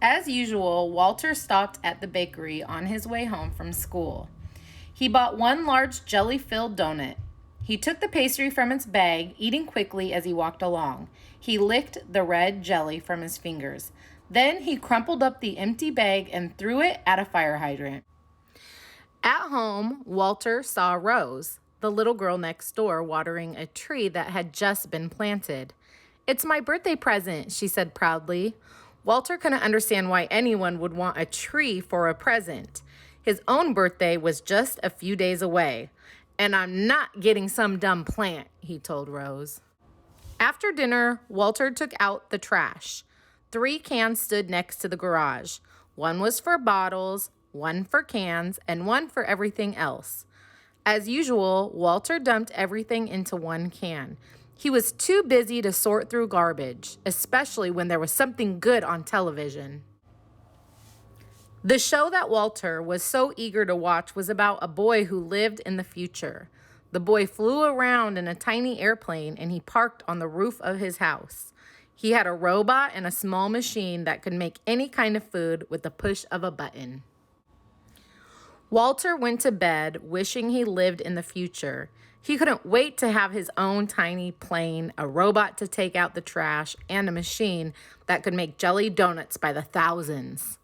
As usual, Walter stopped at the bakery on his way home from school. He bought one large jelly-filled donut. He took the pastry from its bag, eating quickly as he walked along. He licked the red jelly from his fingers. Then he crumpled up the empty bag and threw it at a fire hydrant. At home, Walter saw Rose, the little girl next door, watering a tree that had just been planted. "It's my birthday present," she said proudly. Walter couldn't understand why anyone would want a tree for a present. His own birthday was just a few days away. "And I'm not getting some dumb plant," he told Rose. After dinner, Walter took out the trash. 3 cans stood next to the garage. One was for bottles, one for cans, and one for everything else. As usual, Walter dumped everything into one can. He was too busy to sort through garbage, especially when there was something good on television. The show that Walter was so eager to watch was about a boy who lived in the future. The boy flew around in a tiny airplane and he parked on the roof of his house. He had a robot and a small machine that could make any kind of food with the push of a button. Walter went to bed wishing he lived in the future. He couldn't wait to have his own tiny plane, a robot to take out the trash, and a machine that could make jelly donuts by the thousands.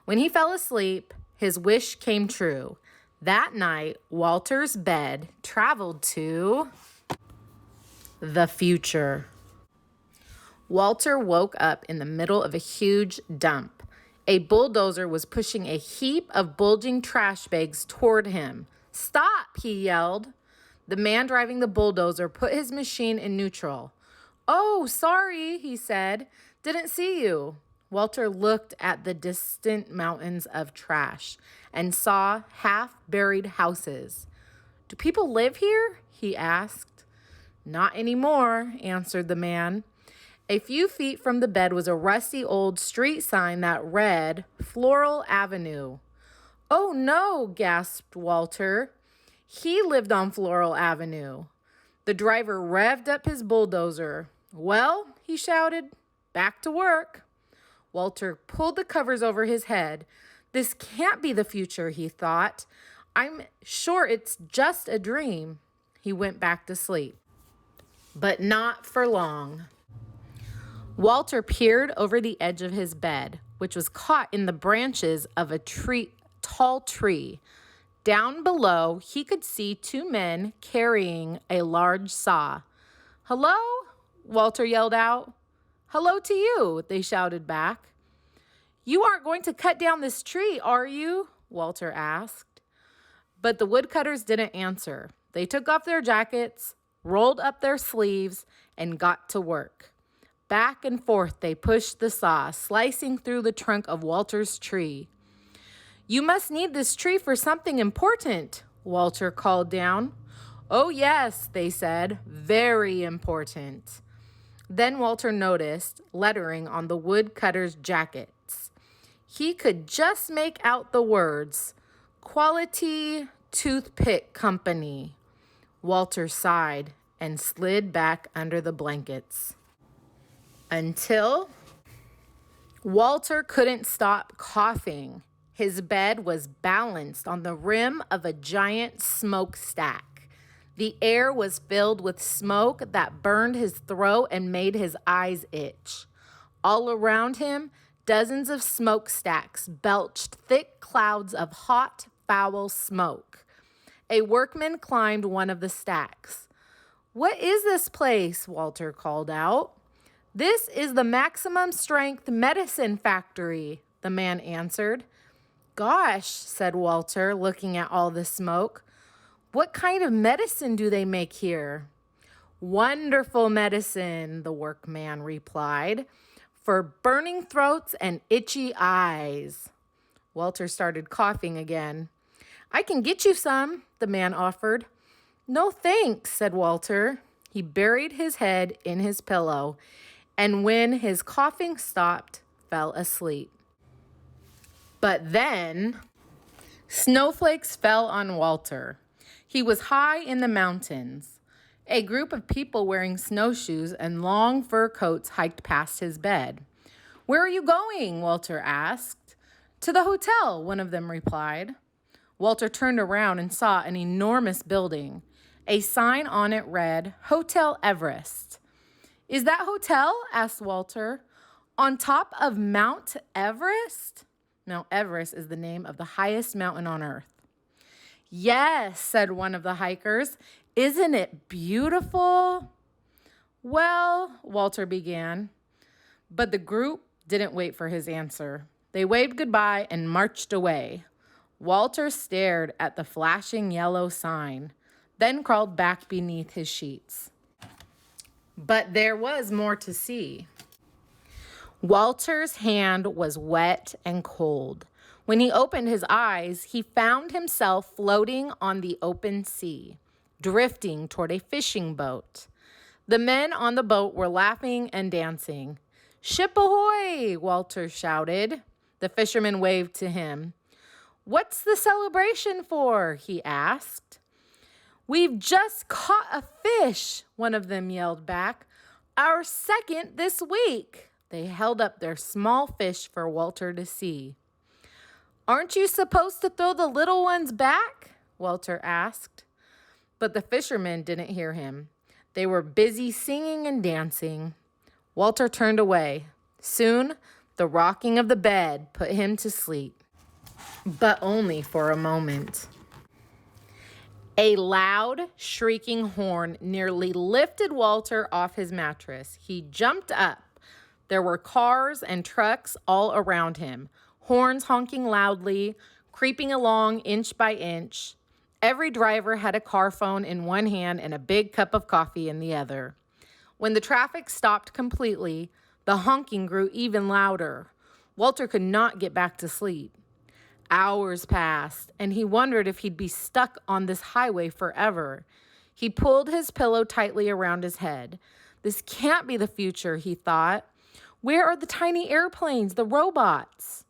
When he fell asleep, his wish came true. That night, Walter's bed traveled to the future. Walter woke up in the middle of a huge dump. A bulldozer was pushing a heap of bulging trash bags toward him. "Stop!" he yelled. The man driving the bulldozer put his machine in neutral. "Oh, sorry," he said. "Didn't see you." Walter looked at the distant mountains of trash and saw half-buried houses. "Do people live here?" he asked. "Not anymore," answered the man. A few feet from the bed was a rusty old street sign that read, "Floral Avenue." "Oh no," gasped Walter. He lived on Floral Avenue. The driver revved up his bulldozer. "Well," he shouted, "back to work." Walter pulled the covers over his head. "This can't be the future," he thought. "I'm sure it's just a dream." He went back to sleep. But not for long. Walter peered over the edge of his bed, which was caught in the branches of a tall tree. Down below, he could see 2 men carrying a large saw. "Hello?" Walter yelled out. "Hello to you," they shouted back. "You aren't going to cut down this tree, are you?" Walter asked. But the woodcutters didn't answer. They took off their jackets, rolled up their sleeves, and got to work. Back and forth they pushed the saw, slicing through the trunk of Walter's tree. "You must need this tree for something important," Walter called down. "Oh yes," they said, "very important." Then Walter noticed lettering on the woodcutter's jackets. He could just make out the words, "Quality Toothpick Company." Walter sighed and slid back under the blankets. Until Walter couldn't stop coughing. His bed was balanced on the rim of a giant smokestack. The air was filled with smoke that burned his throat and made his eyes itch. All around him, dozens of smokestacks belched thick clouds of hot, foul smoke. A workman climbed one of the stacks. "What is this place?" Walter called out. "This is the Maximum Strength Medicine Factory," the man answered. "Gosh," said Walter, looking at all the smoke. "What kind of medicine do they make here?" "Wonderful medicine," the workman replied, "for burning throats and itchy eyes." Walter started coughing again. "I can get you some," the man offered. "No thanks," said Walter. He buried his head in his pillow, and when his coughing stopped, fell asleep. But then, snowflakes fell on Walter. He was high in the mountains. A group of people wearing snowshoes and long fur coats hiked past his bed. "Where are you going?" Walter asked. "To the hotel," one of them replied. Walter turned around and saw an enormous building. A sign on it read, "Hotel Everest." "Is that hotel?" asked Walter. "On top of Mount Everest?" Mount Everest is the name of the highest mountain on Earth. "Yes," said one of the hikers. "Isn't it beautiful?" "Well," Walter began, but the group didn't wait for his answer. They waved goodbye and marched away. Walter stared at the flashing yellow sign, then crawled back beneath his sheets. But there was more to see. Walter's hand was wet and cold. When he opened his eyes, he found himself floating on the open sea, drifting toward a fishing boat. The men on the boat were laughing and dancing. "Ship ahoy!" Walter shouted. The fisherman waved to him. "What's the celebration for?" he asked. "We've just caught a fish," one of them yelled back. "Our second this week." They held up their small fish for Walter to see. "Aren't you supposed to throw the little ones back?" Walter asked. But the fishermen didn't hear him. They were busy singing and dancing. Walter turned away. Soon, the rocking of the bed put him to sleep, but only for a moment. A loud, shrieking horn nearly lifted Walter off his mattress. He jumped up. There were cars and trucks all around him, horns honking loudly, creeping along inch by inch. Every driver had a car phone in one hand and a big cup of coffee in the other. When the traffic stopped completely, the honking grew even louder. Walter could not get back to sleep. Hours passed, and he wondered if he'd be stuck on this highway forever. He pulled his pillow tightly around his head. This can't be the future, he thought. Where are the tiny airplanes, the robots?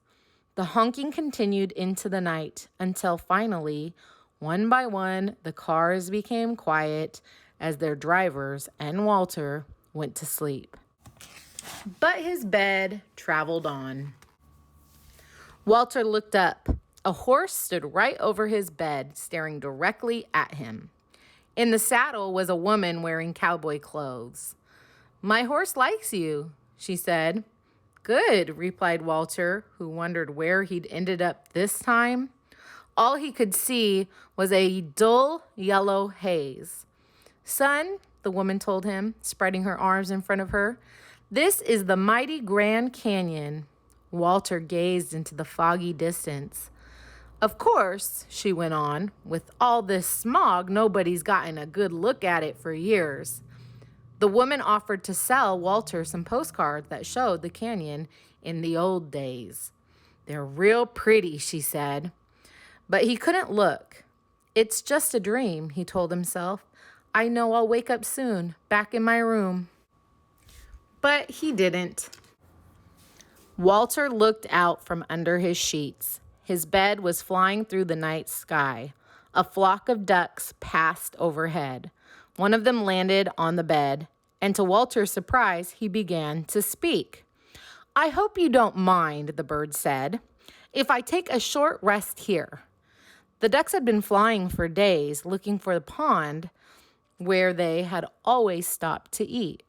The honking continued into the night until finally, one by one, the cars became quiet as their drivers and Walter went to sleep. But his bed traveled on. Walter looked up. A horse stood right over his bed, staring directly at him. In the saddle was a woman wearing cowboy clothes. "My horse likes you," she said. "Good," replied Walter, who wondered where he'd ended up this time. All he could see was a dull yellow haze. "Son," the woman told him, spreading her arms in front of her, "this is the mighty Grand Canyon." Walter gazed into the foggy distance. "Of course," she went on, "with all this smog, nobody's gotten a good look at it for years." The woman offered to sell Walter some postcards that showed the canyon in the old days. "They're real pretty," she said. But he couldn't look. "It's just a dream," he told himself. "I know I'll wake up soon, back in my room." But he didn't. Walter looked out from under his sheets. His bed was flying through the night sky. A flock of ducks passed overhead. One of them landed on the bed, and to Walter's surprise, he began to speak. "I hope you don't mind," the bird said, "if I take a short rest here." The ducks had been flying for days, looking for the pond where they had always stopped to eat.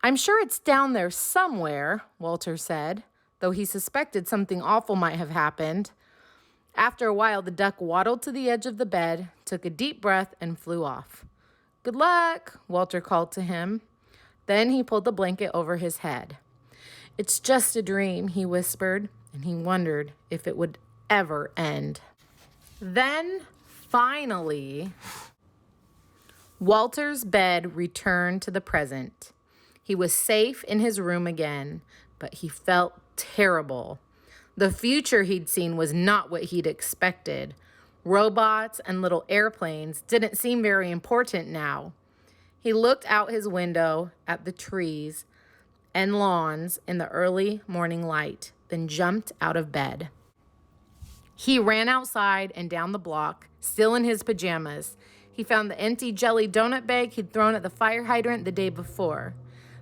"I'm sure it's down there somewhere," Walter said, though he suspected something awful might have happened. After a while, the duck waddled to the edge of the bed, took a deep breath, and flew off. "Good luck," Walter called to him. Then he pulled the blanket over his head. "It's just a dream," he whispered, and he wondered if it would ever end. Then, finally, Walter's bed returned to the present. He was safe in his room again, but he felt terrible. The future he'd seen was not what he'd expected. Robots and little airplanes didn't seem very important now. He looked out his window at the trees and lawns in the early morning light, then jumped out of bed. He ran outside and down the block, still in his pajamas. He found the empty jelly donut bag he'd thrown at the fire hydrant the day before.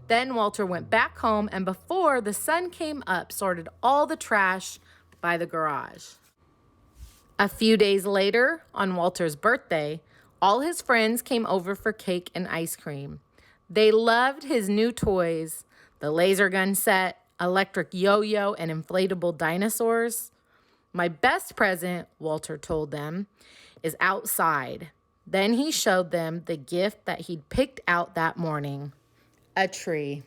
Then Walter went back home and before the sun came up, sorted all the trash by the garage. A few days later, on Walter's birthday, all his friends came over for cake and ice cream. They loved his new toys, the laser gun set, electric yo-yo, and inflatable dinosaurs. My best present, Walter told them, is outside. Then he showed them the gift that he'd picked out that morning, a tree.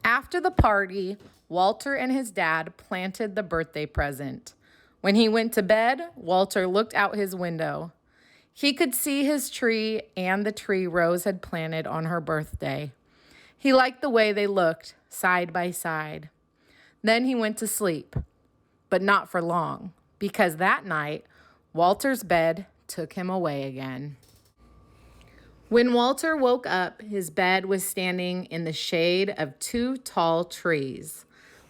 After the party, Walter and his dad planted the birthday present. When he went to bed, Walter looked out his window. He could see his tree and the tree Rose had planted on her birthday. He liked the way they looked, side by side. Then he went to sleep, but not for long, because that night, Walter's bed took him away again. When Walter woke up, his bed was standing in the shade of two tall trees.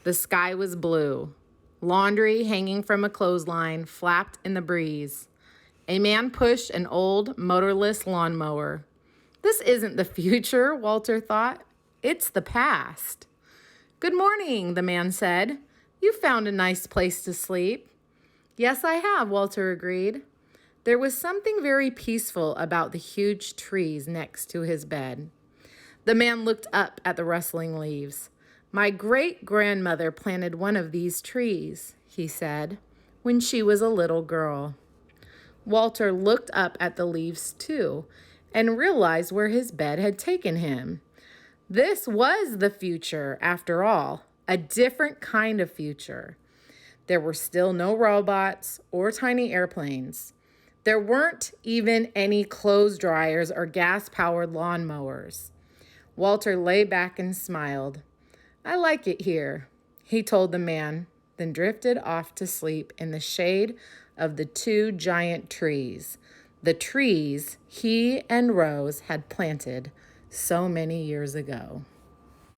The sky was blue. Laundry hanging from a clothesline flapped in the breeze. A man pushed an old motorless lawnmower. This isn't the future, Walter thought. It's the past. Good morning, the man said. You found a nice place to sleep. Yes, I have, Walter agreed. There was something very peaceful about the huge trees next to his bed. The man looked up at the rustling leaves. My great-grandmother planted one of these trees, he said, when she was a little girl. Walter looked up at the leaves too and realized where his bed had taken him. This was the future, after all, a different kind of future. There were still no robots or tiny airplanes. There weren't even any clothes dryers or gas-powered lawnmowers. Walter lay back and smiled. I like it here, he told the man, then drifted off to sleep in the shade of the two giant trees, the trees he and Rose had planted so many years ago.